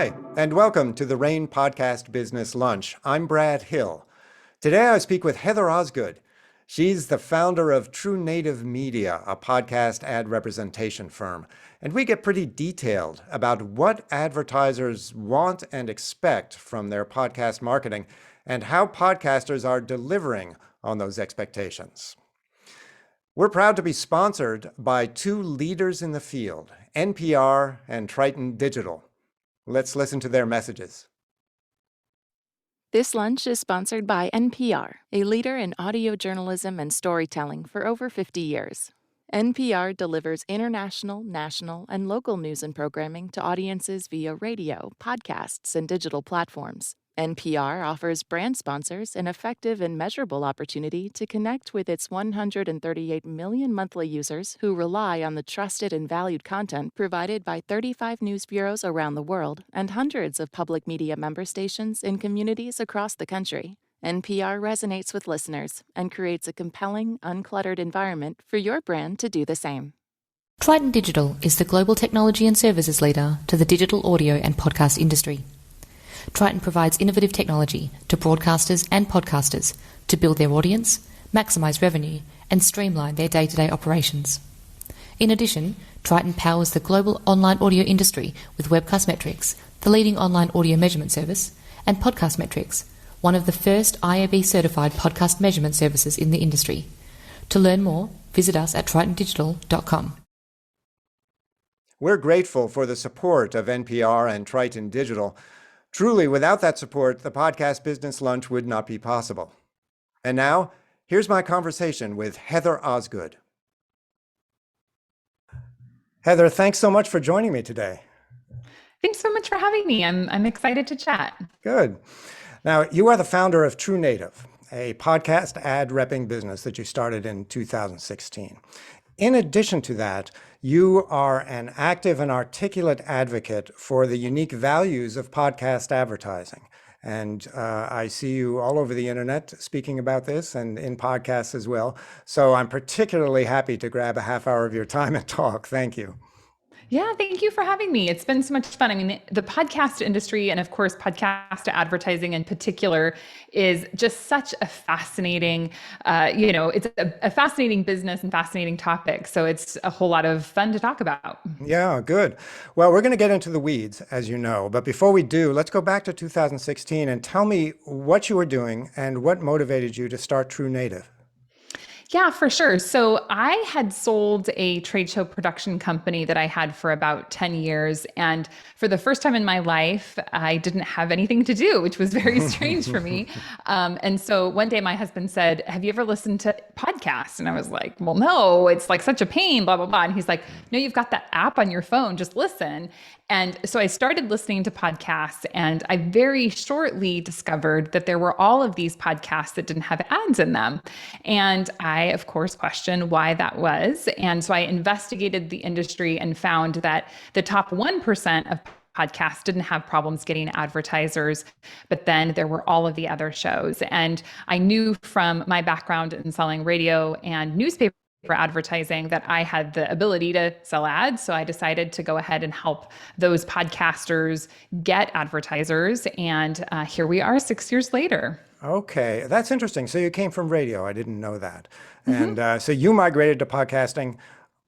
Hi, and welcome to the RAIN Podcast Business Lunch. I'm Brad Hill. Today I speak with Heather Osgood. She's the founder of True Native Media, a podcast ad representation firm. And we get pretty detailed about what advertisers want and expect from their podcast marketing and how podcasters are delivering on those expectations. We're proud to be sponsored by two leaders in the field, NPR and Triton Digital. Let's listen to their messages. This lunch is sponsored by NPR, a leader in audio journalism and storytelling for over 50 years. NPR delivers international, national, and local news and programming to audiences via radio, podcasts, and digital platforms. NPR offers brand sponsors an effective and measurable opportunity to connect with its 138 million monthly users who rely on the trusted and valued content provided by 35 news bureaus around the world and hundreds of public media member stations in communities across the country. NPR resonates with listeners and creates a compelling, uncluttered environment for your brand to do the same. Triton Digital is the global technology and services leader to the digital audio and podcast industry. Triton provides innovative technology to broadcasters and podcasters to build their audience, maximize revenue, and streamline their day-to-day operations. In addition, Triton powers the global online audio industry with Webcast Metrics, the leading online audio measurement service, and Podcast Metrics, one of the first IAB-certified podcast measurement services in the industry. To learn more, visit us at tritondigital.com. We're grateful for the support of NPR and Triton Digital. Truly, without that support, the Podcast Business Lunch would not be possible. And now, here's my conversation with Heather Osgood. Heather, thanks so much for joining me today. Thanks so much for having me. I'm excited to chat. Good. Now, you are the founder of True Native, a podcast ad repping business that you started in 2016. In addition to that, you are an active and articulate advocate for the unique values of podcast advertising. And I see you all over the internet speaking about this and in podcasts as well. So I'm particularly happy to grab a half hour of your time and talk. Thank you. Yeah, thank you for having me. It's been so much fun. I mean, the podcast industry and of course, podcast advertising in particular is just such a fascinating, it's a fascinating business and fascinating topic. So it's a whole lot of fun to talk about. Yeah, good. Well, we're going to get into the weeds, as you know. But before we do, let's go back to 2016 and tell me what you were doing and what motivated you to start True Native. Yeah, for sure. So I had sold a trade show production company that I had for about 10 years. And for the first time in my life, I didn't have anything to do, which was very strange for me. And so one day my husband said, "Have you ever listened to podcasts?" And I was like, "Well, no, it's like such a pain, blah, blah, blah." And he's like, "No, you've got that app on your phone. Just listen." And so I started listening to podcasts, and I very shortly discovered that there were all of these podcasts that didn't have ads in them. And I, of course, questioned why that was. And so I investigated the industry and found that the top 1% of podcasts didn't have problems getting advertisers, but then there were all of the other shows. And I knew from my background in selling radio and newspaper advertising that I had the ability to sell ads. So I decided to go ahead and help those podcasters get advertisers. And here we are 6 years later. Okay, that's interesting. So you came from radio. I didn't know that. And so you migrated to podcasting,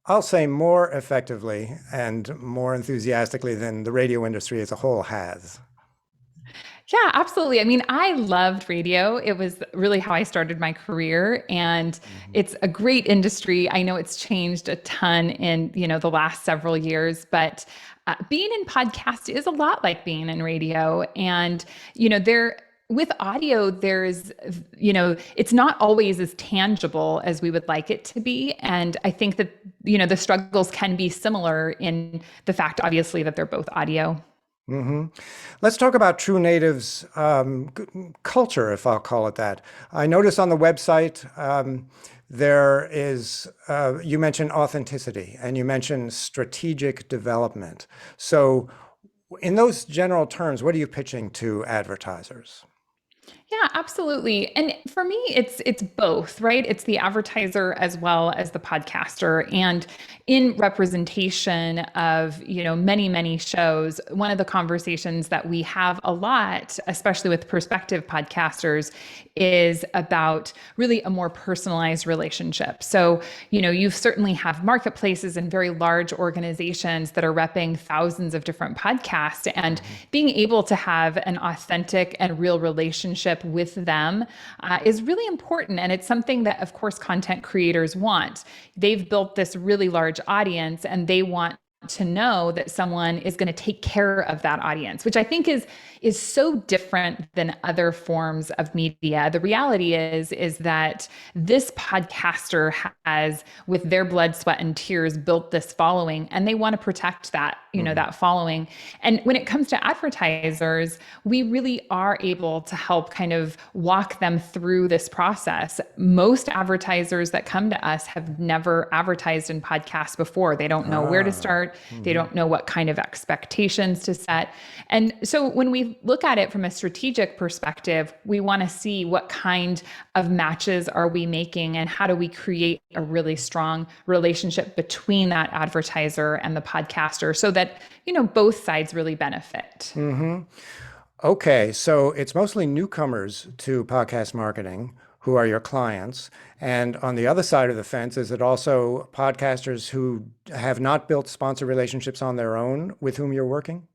I'll say more effectively and more enthusiastically than the radio industry as a whole has. Yeah, absolutely. I mean, I loved radio. It was really how I started my career, and it's a great industry. I know it's changed a ton in, the last several years, but being in podcast is a lot like being in radio. And, with audio, there's, it's not always as tangible as we would like it to be. And I think that, the struggles can be similar in the fact, obviously, that they're both audio. Mm-hmm. Let's talk about True Native's culture, if I'll call it that. I notice on the website there is, you mentioned authenticity and you mentioned strategic development. So in those general terms, what are you pitching to advertisers? Yeah, absolutely. And for me, it's both, right? It's the advertiser as well as the podcaster. And in representation of, many shows, one of the conversations that we have a lot, especially with prospective podcasters, is about really a more personalized relationship. So, you certainly have marketplaces and very large organizations that are repping thousands of different podcasts, and being able to have an authentic and real relationship with them is really important. And it's something that, of course, content creators want. They've built this really large audience and they want to know that someone is going to take care of that audience, which I think is so different than other forms of media. The reality is that this podcaster has, with their blood, sweat, and tears, built this following, and they want to protect that, that following. And when it comes to advertisers, we really are able to help kind of walk them through this process. Most advertisers that come to us have never advertised in podcasts before. They don't know where to start. They don't know what kind of expectations to set. And so when we look at it from a strategic perspective, we want to see what kind of matches are we making and how do we create a really strong relationship between that advertiser and the podcaster so that, both sides really benefit. Okay, so it's mostly newcomers to podcast marketing who are your clients. And on the other side of the fence, is it also podcasters who have not built sponsor relationships on their own with whom you're working?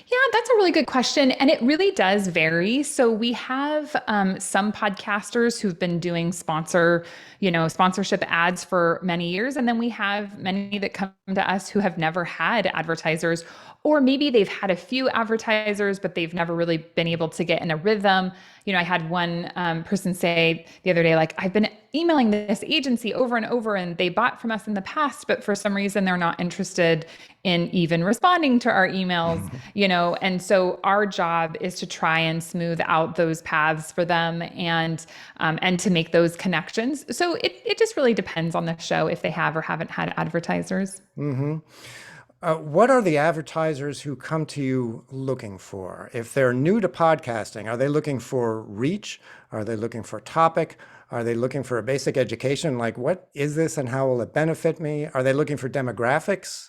Yeah, that's a really good question. And it really does vary. So we have some podcasters who've been doing sponsorship ads for many years. And then we have many that come to us who have never had advertisers, or maybe they've had a few advertisers, but they've never really been able to get in a rhythm. I had one person say the other day, like, I've been emailing this agency over and over and they bought from us in the past, but for some reason they're not interested in even responding to our emails, and so our job is to try and smooth out those paths for them and to make those connections. So it just really depends on the show if they have or haven't had advertisers. What are the advertisers who come to you looking for? If they're new to podcasting, are they looking for reach? Are they looking for topic? Are they looking for a basic education? Like, what is this and how will it benefit me? Are they looking for demographics?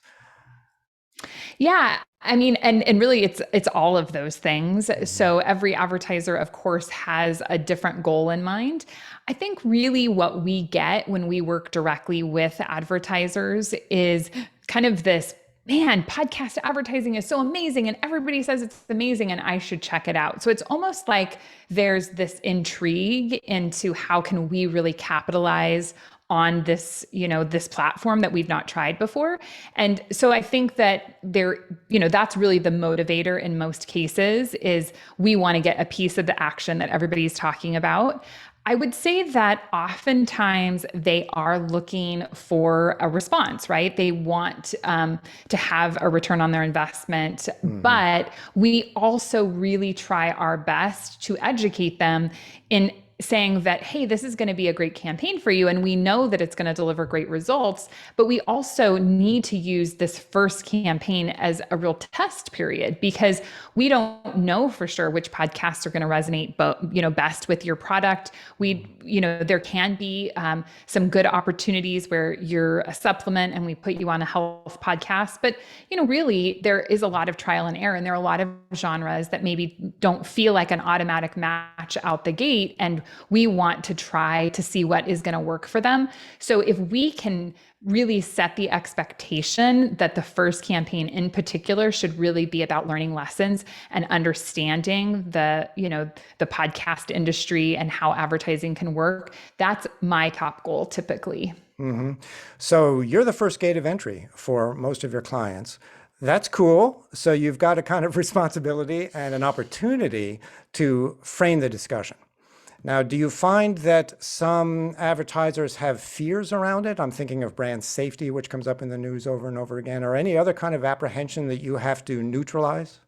Yeah. I mean, and really it's all of those things. So every advertiser, of course, has a different goal in mind. I think really what we get when we work directly with advertisers is kind of this, man, podcast advertising is so amazing and everybody says it's amazing and I should check it out. So it's almost like there's this intrigue into how can we really capitalize on this, this platform that we've not tried before. And so I think that that's really the motivator in most cases, is we want to get a piece of the action that everybody's talking about. I would say that oftentimes they are looking for a response, right? They want to have a return on their investment, but we also really try our best to educate them in saying that, hey, this is going to be a great campaign for you. And we know that it's going to deliver great results, but we also need to use this first campaign as a real test period, because we don't know for sure which podcasts are going to resonate, best with your product. There can be some good opportunities where you're a supplement and we put you on a health podcast, but really there is a lot of trial and error, and there are a lot of genres that maybe don't feel like an automatic match out the gate. And we want to try to see what is going to work for them. So if we can really set the expectation that the first campaign in particular should really be about learning lessons and understanding the podcast industry and how advertising can work, that's my top goal typically. So you're the first gate of entry for most of your clients. That's cool. So you've got a kind of responsibility and an opportunity to frame the discussion. Now, do you find that some advertisers have fears around it? I'm thinking of brand safety, which comes up in the news over and over again, or any other kind of apprehension that you have to neutralize?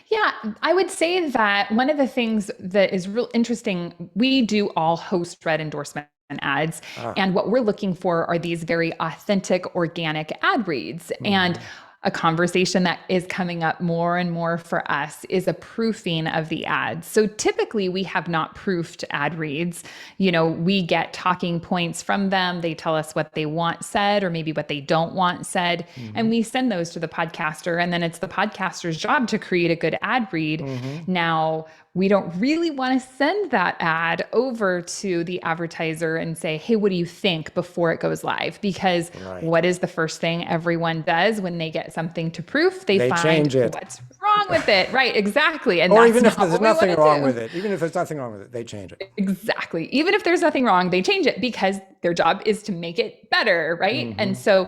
Yeah, I would say that one of the things that is real interesting, we do all host-read endorsement ads. And what we're looking for are these very authentic, organic ad reads. And a conversation that is coming up more and more for us is a proofing of the ads. So typically we have not proofed ad reads. We get talking points from them. They tell us what they want said or maybe what they don't want said. And we send those to the podcaster. And then it's the podcaster's job to create a good ad read. Now, we don't really want to send that ad over to the advertiser and say, hey, what do you think before it goes live? Because what is the first thing everyone does when they get something to proof? They find change it. What's wrong with it. Right, exactly. And or that's even if not there's what we nothing wanna wrong do. with it. Even if there's nothing wrong with it, they change it. Exactly. Even if there's nothing wrong, they change it because their job is to make it better, right? And so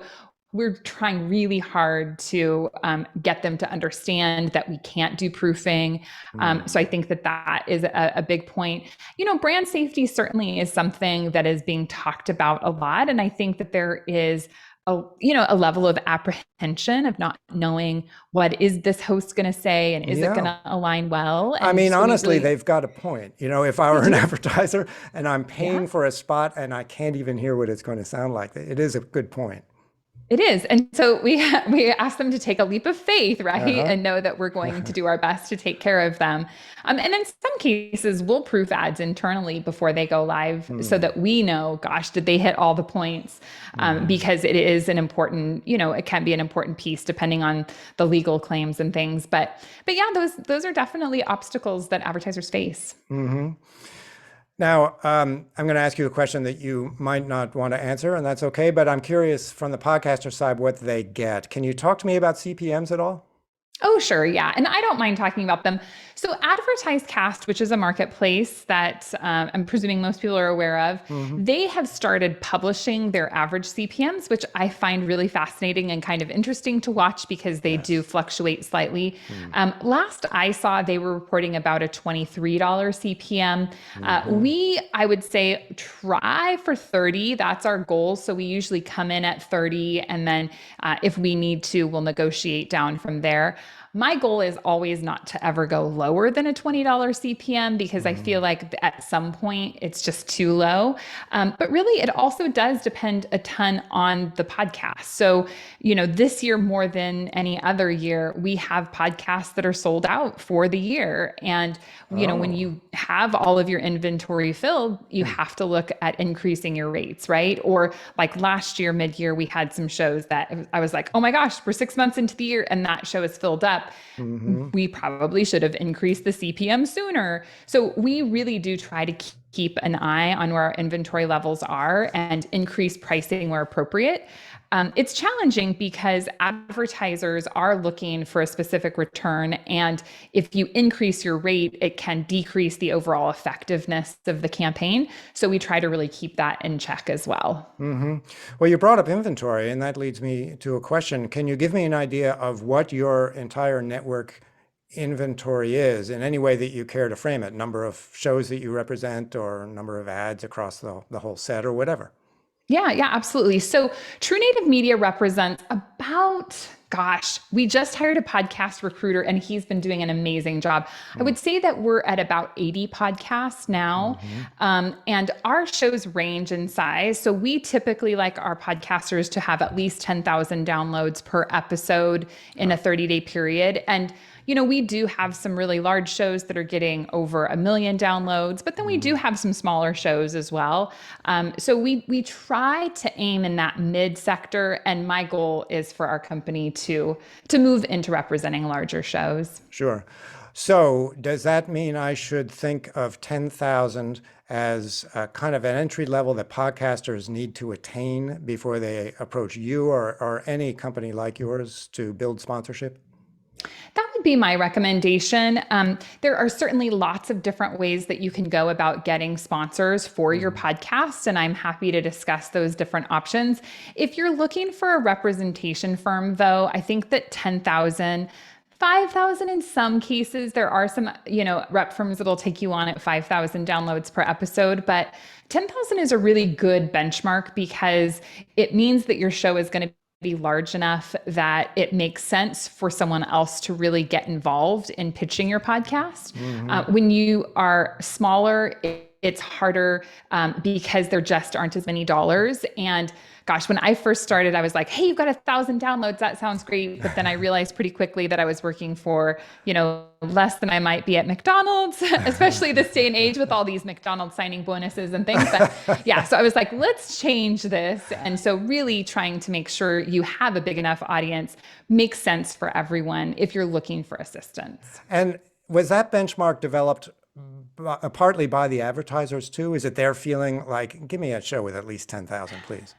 we're trying really hard to get them to understand that we can't do proofing. So I think that is a big point. Brand safety certainly is something that is being talked about a lot. And I think that there is a level of apprehension of not knowing what is this host going to say and is it going to align well. And I mean, so honestly, they've got a point. If I were an advertiser and I'm paying for a spot and I can't even hear what it's going to sound like, it is a good point. It is. And so we ask them to take a leap of faith, right? And know that we're going to do our best to take care of them. And in some cases, we'll proof ads internally before they go live so that we know, gosh, did they hit all the points? Because it is an important, it can be an important piece depending on the legal claims and things. But yeah, those are definitely obstacles that advertisers face. Now, I'm going to ask you a question that you might not want to answer, and that's okay, but I'm curious from the podcaster side what they get. Can you talk to me about CPMs at all? Oh, sure. Yeah. And I don't mind talking about them. So AdvertiseCast, which is a marketplace that I'm presuming most people are aware of, they have started publishing their average CPMs, which I find really fascinating and kind of interesting to watch because they do fluctuate slightly. Last I saw, they were reporting about a $23 CPM. I would say, try for 30. That's our goal. So we usually come in at 30, and then if we need to, we'll negotiate down from there. My goal is always not to ever go lower than a $20 CPM because I feel like at some point it's just too low. But really, it also does depend a ton on the podcast. So, this year more than any other year, we have podcasts that are sold out for the year. And, when you have all of your inventory filled, you have to look at increasing your rates, right? Or like last year, mid-year, we had some shows that I was like, oh my gosh, we're 6 months into the year and that show is filled up. We probably should have increased the CPM sooner. So we really do try to keep an eye on where our inventory levels are and increase pricing where appropriate. It's challenging because advertisers are looking for a specific return. And if you increase your rate, it can decrease the overall effectiveness of the campaign. So we try to really keep that in check as well. Well, you brought up inventory, and that leads me to a question. Can you give me an idea of what your entire network inventory is in any way that you care to frame it? Number of shows that you represent or number of ads across the whole set or whatever? Yeah, absolutely. So True Native Media represents we just hired a podcast recruiter and he's been doing an amazing job. I would say that we're at about 80 podcasts now. And our shows range in size. So we typically like our podcasters to have at least 10,000 downloads per episode in a 30-day period. And we do have some really large shows that are getting over 1 million downloads, but then we do have some smaller shows as well. So we try to aim in that mid sector, and my goal is for our company to move into representing larger shows. Sure. So does that mean I should think of 10,000 as a kind of an entry level that podcasters need to attain before they approach you or any company like yours to build sponsorship? That would be my recommendation. There are certainly lots of different ways that you can go about getting sponsors for your podcast, and I'm happy to discuss those different options. If you're looking for a representation firm, though, I think that 10,000, 5,000 in some cases, there are some, rep firms that'll take you on at 5,000 downloads per episode, but 10,000 is a really good benchmark because it means that your show is going to be large enough that it makes sense for someone else to really get involved in pitching your podcast. When you are smaller, it's harder because there just aren't as many dollars. And gosh, when I first started, I was like, hey, you've got 1,000 downloads. That sounds great. But then I realized pretty quickly that I was working for, less than I might be at McDonald's, especially this day and age with all these McDonald's signing bonuses and things. But yeah, so I was like, let's change this. And so really trying to make sure you have a big enough audience makes sense for everyone if you're looking for assistance. And was that benchmark developed partly by the advertisers too? Is it their feeling like, give me a show with at least 10,000, please?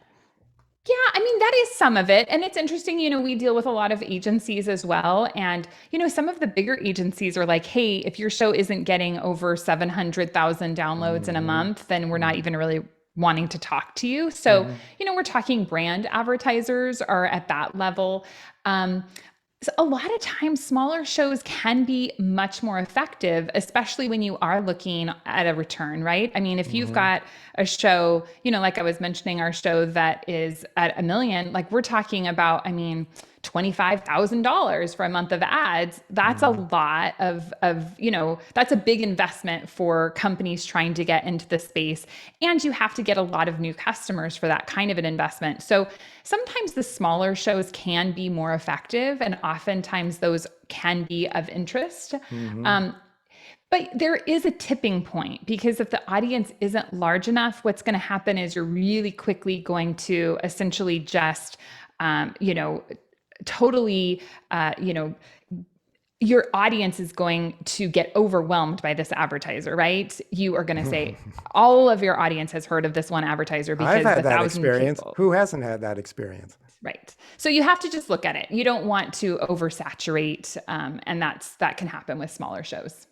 Yeah, I mean, that is some of it. And it's interesting, we deal with a lot of agencies as well. And, some of the bigger agencies are like, hey, if your show isn't getting over 700,000 downloads in a month, then we're not even really wanting to talk to you. So, we're talking brand advertisers are at that level. So a lot of times smaller shows can be much more effective, especially when you are looking at a return, right? I mean, if you've got a show, like I was mentioning, our show that is at 1 million, like we're talking about, $25,000 for a month of ads. That's a lot of, that's a big investment for companies trying to get into the space. And you have to get a lot of new customers for that kind of an investment. So sometimes the smaller shows can be more effective, and oftentimes those can be of interest. But there is a tipping point, because if the audience isn't large enough, what's going to happen is you're really quickly going to essentially just, totally, your audience is going to get overwhelmed by this advertiser, right? You are going to say, all of your audience has heard of this one advertiser because I've had the that 1,000 experience. people. Who hasn't had that experience? Right. So you have to just look at it. You don't want to oversaturate, and that can happen with smaller shows.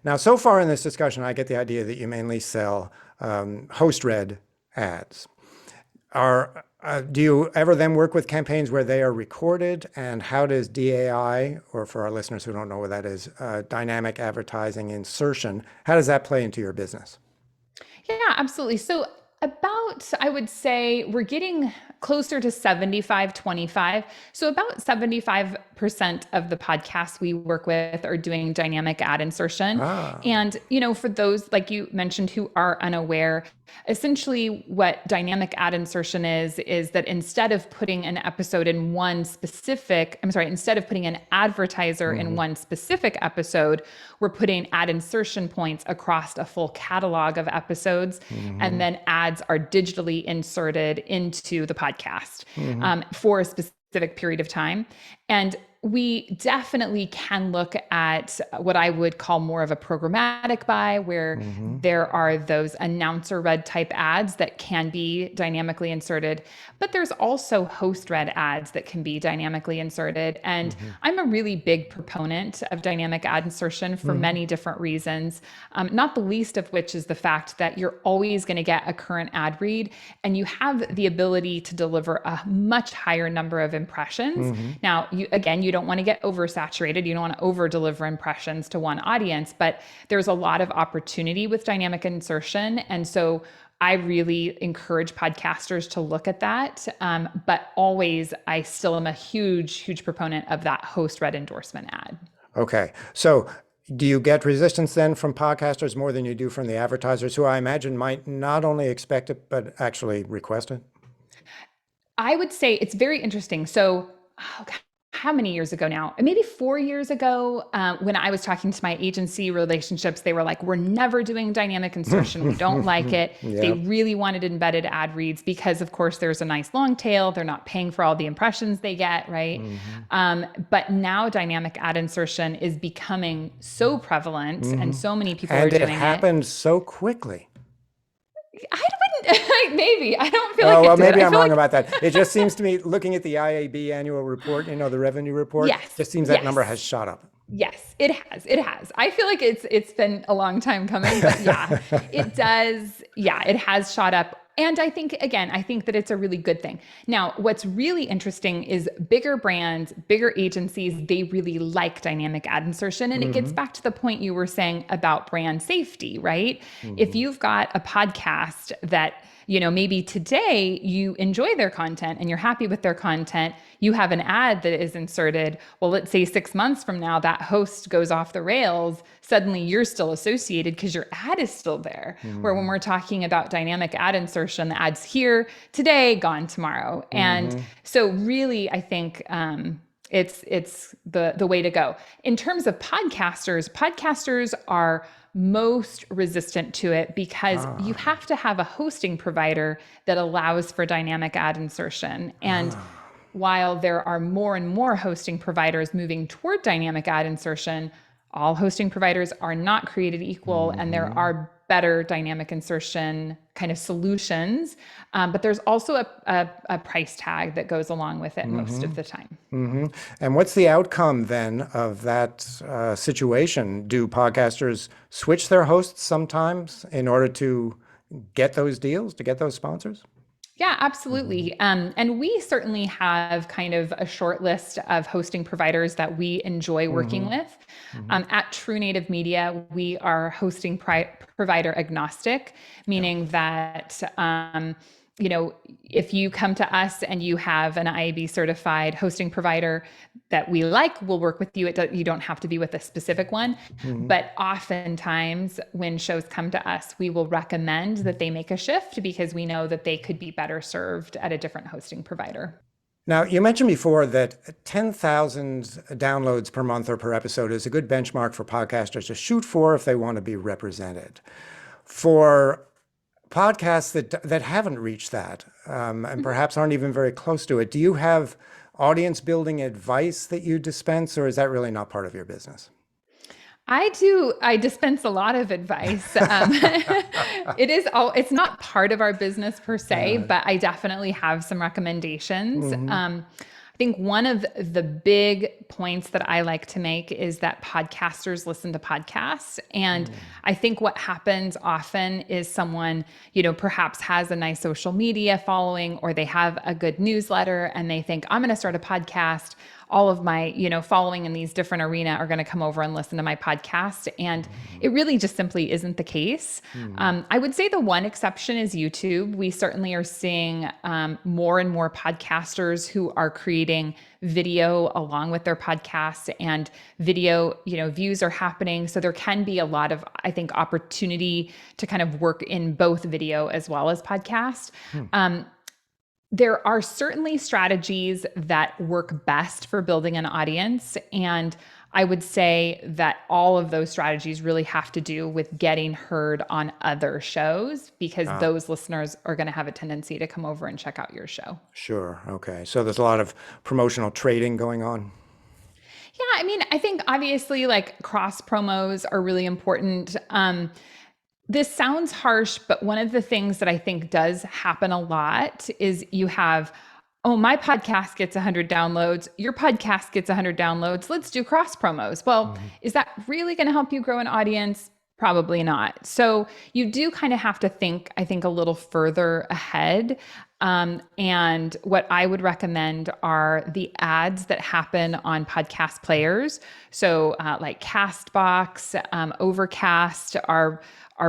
Now, so far in this discussion, I get the idea that you mainly sell host-read ads. Do you ever then work with campaigns where they are recorded? And how does DAI, or for our listeners who don't know what that is, dynamic advertising insertion, how does that play into your business? Yeah, absolutely. So I would say we're getting closer to 75-25. So about 75% of the podcasts we work with are doing dynamic ad insertion. And, for those, like you mentioned, who are unaware, essentially what dynamic ad insertion is that instead of putting an episode in instead of putting an advertiser in one specific episode, we're putting ad insertion points across a full catalog of episodes. And then ads are digitally inserted into the podcast for a specific period of time. And we definitely can look at what I would call more of a programmatic buy, where there are those announcer read type ads that can be dynamically inserted, but there's also host read ads that can be dynamically inserted. And I'm a really big proponent of dynamic ad insertion for many different reasons, not the least of which is the fact that you're always going to get a current ad read, and you have the ability to deliver a much higher number of impressions. Now, you don't want to get oversaturated. You don't want to over deliver impressions to one audience, but there's a lot of opportunity with dynamic insertion. And so I really encourage podcasters to look at that. But always, I still am a huge, huge proponent of that host read endorsement ad. Okay. So do you get resistance then from podcasters more than you do from the advertisers, who I imagine might not only expect it, but actually request it? I would say it's very interesting. So, how many years ago now? Maybe 4 years ago, when I was talking to my agency relationships, they were like, we're never doing dynamic insertion. We don't like it. Yeah. They really wanted embedded ad reads because, of course, there's a nice long tail. They're not paying for all the impressions they get, right? But now dynamic ad insertion is becoming so prevalent, and so many people are doing it. And it happened so quickly. Maybe. I don't feel like it well, did. maybe I'm wrong about that. It just seems to me, looking at the IAB annual report, the revenue report, just seems that number has shot up. Yes, it has. It has. I feel like it's been a long time coming, but yeah, it does. Yeah, it has shot up. And I think that it's a really good thing. Now, what's really interesting is bigger brands, bigger agencies, they really like dynamic ad insertion. And it gets back to the point you were saying about brand safety, right? If you've got a podcast that, maybe today you enjoy their content and you're happy with their content, you have an ad that is inserted, well, let's say 6 months from now, that host goes off the rails, suddenly you're still associated because your ad is still there. Where when we're talking about dynamic ad insertion, the ad's here today, gone tomorrow. And so really, I think it's the way to go. In terms of podcasters are most resistant to it because you have to have a hosting provider that allows for dynamic ad insertion. And while there are more and more hosting providers moving toward dynamic ad insertion, all hosting providers are not created equal, and there are better dynamic insertion kind of solutions. But there's also a price tag that goes along with it most of the time. And what's the outcome then of that situation? Do podcasters switch their hosts sometimes in order to get those deals, to get those sponsors? Yeah, absolutely. And we certainly have kind of a short list of hosting providers that we enjoy working with. At True Native Media, we are hosting provider agnostic, meaning that if you come to us and you have an IAB certified hosting provider that we like, we'll work with you. You don't have to be with a specific one. But oftentimes when shows come to us, we will recommend that they make a shift because we know that they could be better served at a different hosting provider. Now, you mentioned before that 10,000 downloads per month or per episode is a good benchmark for podcasters to shoot for if they want to be represented. For podcasts that haven't reached that and perhaps aren't even very close to it, do you have audience building advice that you dispense, or is that really not part of your business? I do. I dispense a lot of advice. It's not part of our business per se, but I definitely have some recommendations. I think one of the big points that I like to make is that podcasters listen to podcasts. And I think what happens often is someone, perhaps has a nice social media following, or they have a good newsletter and they think, I'm going to start a podcast. All of my, following in these different arena are going to come over and listen to my podcast. And it really just simply isn't the case. I would say the one exception is YouTube. We certainly are seeing more and more podcasters who are creating video along with their podcasts, and video, views are happening. So there can be a lot of, I think, opportunity to kind of work in both video as well as podcast. There are certainly strategies that work best for building an audience. And I would say that all of those strategies really have to do with getting heard on other shows, because those listeners are going to have a tendency to come over and check out your show. Sure. Okay. So there's a lot of promotional trading going on. Yeah. I think obviously like cross promos are really important. This sounds harsh, but one of the things that I think does happen a lot is you have, my podcast gets 100 downloads, your podcast gets 100 downloads, let's do cross promos. Well, is that really going to help you grow an audience? Probably not. So you do kind of have to think, I think, a little further ahead. And what I would recommend are the ads that happen on podcast players. So like Castbox, Overcast are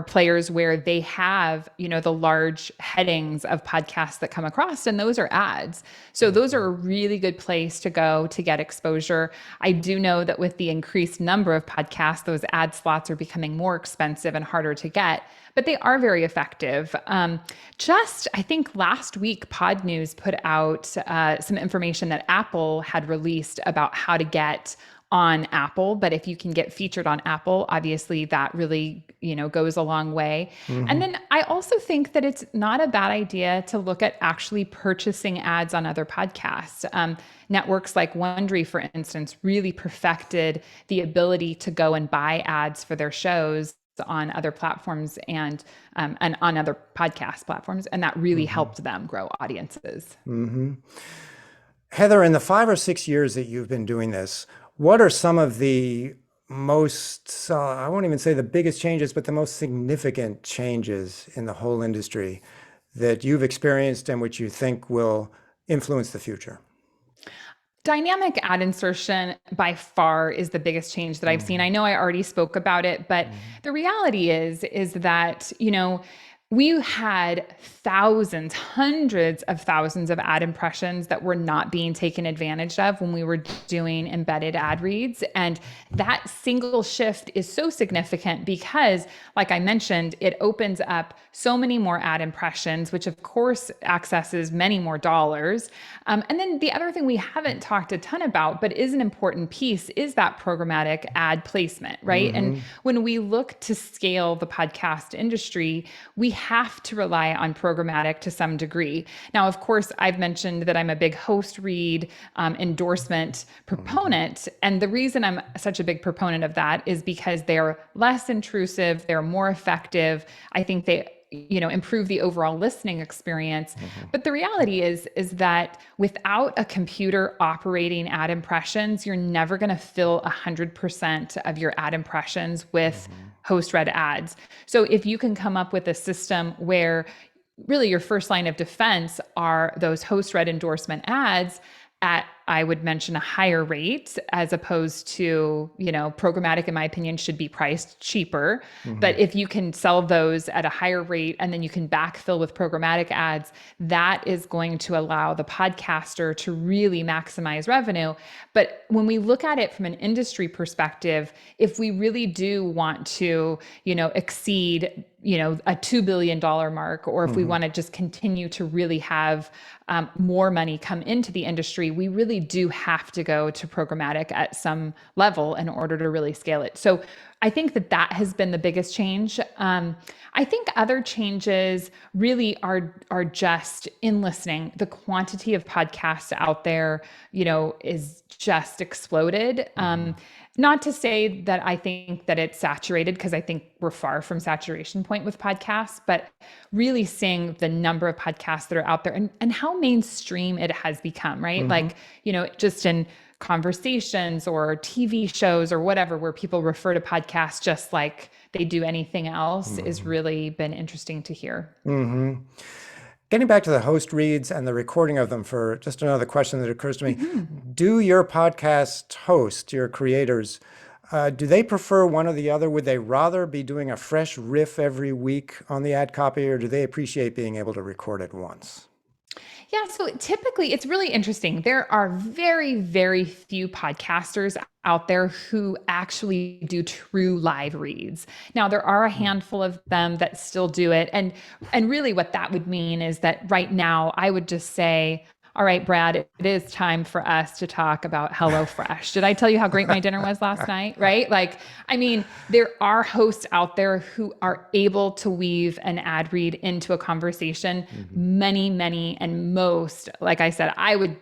players where they have, the large headings of podcasts that come across, and those are ads. So those are a really good place to go to get exposure. I do know that with the increased number of podcasts, those ad slots are becoming more expensive and harder to get, but they are very effective. I think last week, Pod News put out some information that Apple had released about how to get on Apple. But if you can get featured on Apple, obviously that really, goes a long way. And then I also think that it's not a bad idea to look at actually purchasing ads on other podcasts. Networks like Wondery, for instance, really perfected the ability to go and buy ads for their shows on other platforms and on other podcast platforms. And that really helped them grow audiences. Heather, in the 5 or 6 years that you've been doing this, what are some of the most, I won't even say the biggest changes, but the most significant changes in the whole industry that you've experienced and which you think will influence the future? Dynamic ad insertion by far is the biggest change that I've seen. I know I already spoke about it, but the reality is that, we had thousands, hundreds of thousands of ad impressions that were not being taken advantage of when we were doing embedded ad reads. And that single shift is so significant because, like I mentioned, it opens up so many more ad impressions, which of course accesses many more dollars. And then the other thing we haven't talked a ton about, but is an important piece, is that programmatic ad placement, right? And when we look to scale the podcast industry, we have to rely on programmatic to some degree. Now, of course, I've mentioned that I'm a big host read endorsement proponent. And the reason I'm such a big proponent of that is because they're less intrusive, they're more effective. I think they improve the overall listening experience. But the reality is that without a computer operating ad impressions, you're never going to fill 100% of your ad impressions with host read ads. So if you can come up with a system where really your first line of defense are those host read endorsement ads at, I would mention, a higher rate, as opposed to, programmatic, in my opinion, should be priced cheaper. But if you can sell those at a higher rate and then you can backfill with programmatic ads, that is going to allow the podcaster to really maximize revenue. But when we look at it from an industry perspective, if we really do want to, exceed a $2 billion mark, or if we want to just continue to really have more money come into the industry, we really do have to go to programmatic at some level in order to really scale it. So I think that has been the biggest change. I think other changes really are just in listening. The quantity of podcasts out there, is just exploded. Not to say that I think that it's saturated, because I think we're far from saturation point with podcasts, but really seeing the number of podcasts that are out there and how mainstream it has become, right? Like, just in conversations or TV shows or whatever, where people refer to podcasts just like they do anything else, is really been interesting to hear. Getting back to the host reads and the recording of them, for just another question that occurs to me, do your podcast host, your creators, do they prefer one or the other? Would they rather be doing a fresh riff every week on the ad copy, or do they appreciate being able to record it once? Yeah, so typically it's really interesting. There are very, very few podcasters out there who actually do true live reads. Now, there are a handful of them that still do it. And really what that would mean is that right now I would just say, all right, Brad, it is time for us to talk about HelloFresh. Did I tell you how great my dinner was last night? Right? Like, I mean, there are hosts out there who are able to weave an ad read into a conversation. Many, many, and most, like I said, I would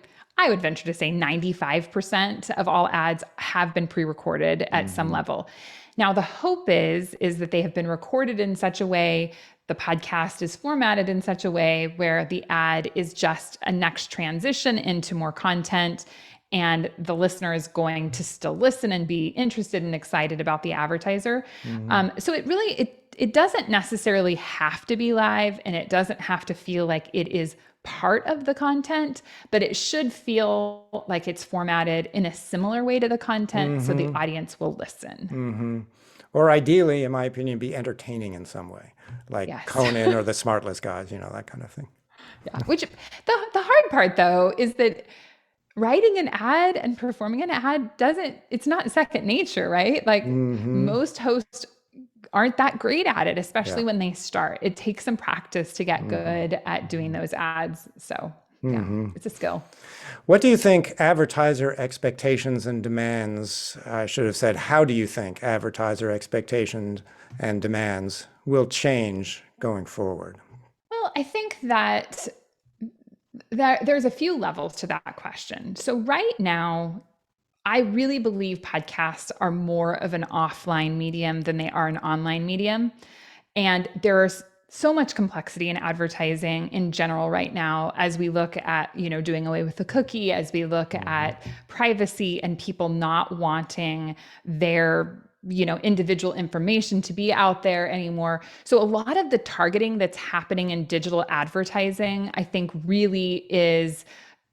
venture to say 95% of all ads have been pre-recorded at some level. Now, the hope is that they have been recorded in such a way, the podcast is formatted in such a way where the ad is just a next transition into more content, and the listener is going to still listen and be interested and excited about the advertiser. So it really, it doesn't necessarily have to be live, and it doesn't have to feel like it is part of the content, but it should feel like it's formatted in a similar way to the content, so the audience will listen. Or ideally, in my opinion, be entertaining in some way, like Conan or the Smartless guys, that kind of thing. Yeah. Which the hard part, though, is that writing an ad and performing an ad it's not second nature, right? Like most hosts aren't that great at it, especially when they start. It takes some practice to get good at doing those ads. So it's a skill. What do you think advertiser expectations and demands, I should have said, how do you think advertiser expectations and demands will change going forward? Well, I think that there's a few levels to that question. So right now, I really believe podcasts are more of an offline medium than they are an online medium. And there's so much complexity in advertising in general right now, as we look at, doing away with the cookie, as we look at privacy and people not wanting their, individual information to be out there anymore. So a lot of the targeting that's happening in digital advertising, I think, really is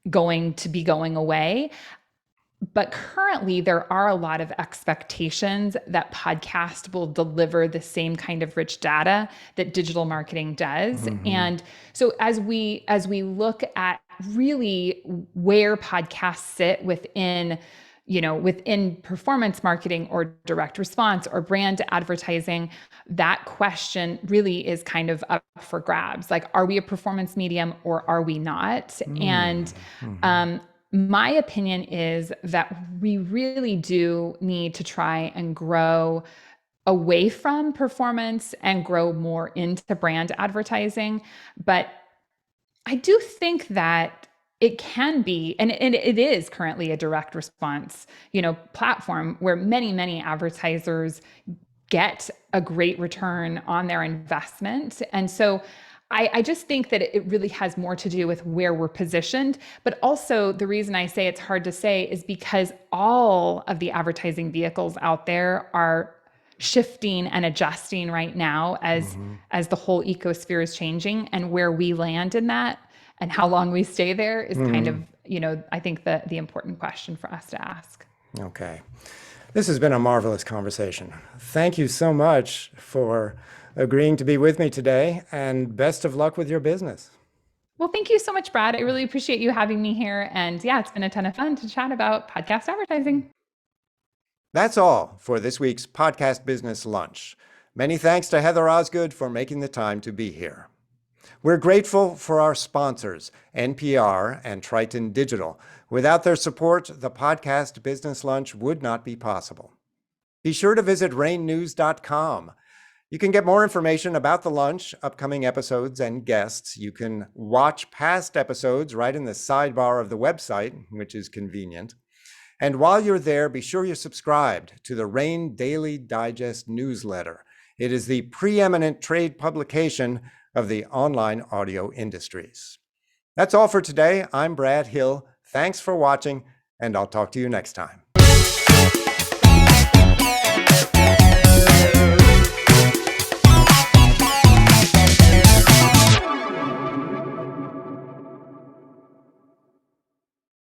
going to be going away. But currently, there are a lot of expectations that podcast will deliver the same kind of rich data that digital marketing does. And so as we look at really where podcasts sit within performance marketing or direct response or brand advertising, that question really is kind of up for grabs. Like, are we a performance medium or are we not? And my opinion is that we really do need to try and grow away from performance and grow more into brand advertising. But I do think that it can be, and it is currently a direct response, platform where many advertisers get a great return on their investment. And so I just think that it really has more to do with where we're positioned. But also, the reason I say it's hard to say is because all of the advertising vehicles out there are shifting and adjusting right now as the whole ecosphere is changing, and where we land in that and how long we stay there is kind of, I think the important question for us to ask. Okay. This has been a marvelous conversation. Thank you so much for agreeing to be with me today, and best of luck with your business. Well, thank you so much, Brad. I really appreciate you having me here. And yeah, it's been a ton of fun to chat about podcast advertising. That's all for this week's Podcast Business Lunch. Many thanks to Heather Osgood for making the time to be here. We're grateful for our sponsors, NPR and Triton Digital. Without their support, the Podcast Business Lunch would not be possible. Be sure to visit rainnews.com. You can get more information about the lunch, upcoming episodes, and guests. You can watch past episodes right in the sidebar of the website, which is convenient. And while you're there, be sure you're subscribed to the Rain Daily Digest newsletter. It is the preeminent trade publication of the online audio industries. That's all for today. I'm Brad Hill. Thanks for watching, and I'll talk to you next time.